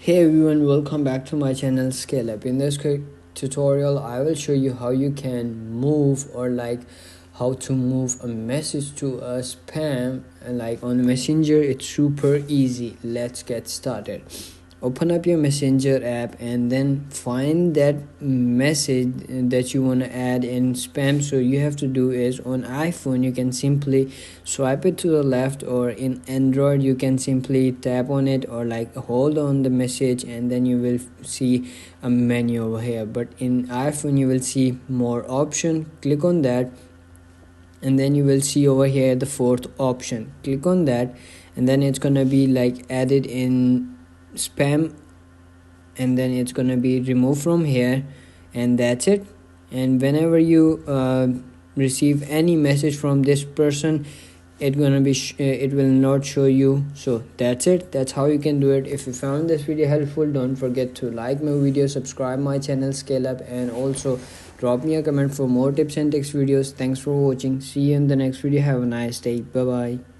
Hey everyone, welcome back to my channel Scale Up. In this quick tutorial, I will show you how you can move or how to move a message to a spam and on Messenger. It's super easy. Let's get started. Open up your Messenger app and then find that message that you want to add in spam. So you have to do is on iPhone you can simply swipe it to the left, or in Android you can simply tap on it or hold on the message, and then you will see a menu over here. But in iPhone you will see more option. Click on that, and then you will see over here the fourth option. Click on that, and then it's gonna be added in spam, and then it's gonna be removed from here, and that's it. And whenever you receive any message from this person, it will not show you. So that's it. That's how you can do it. If you found this video helpful, don't forget to like my video, subscribe my channel Scale Up, and also drop me a comment for more tips and tricks videos. Thanks for watching. See you in the next video. Have a nice day. Bye bye.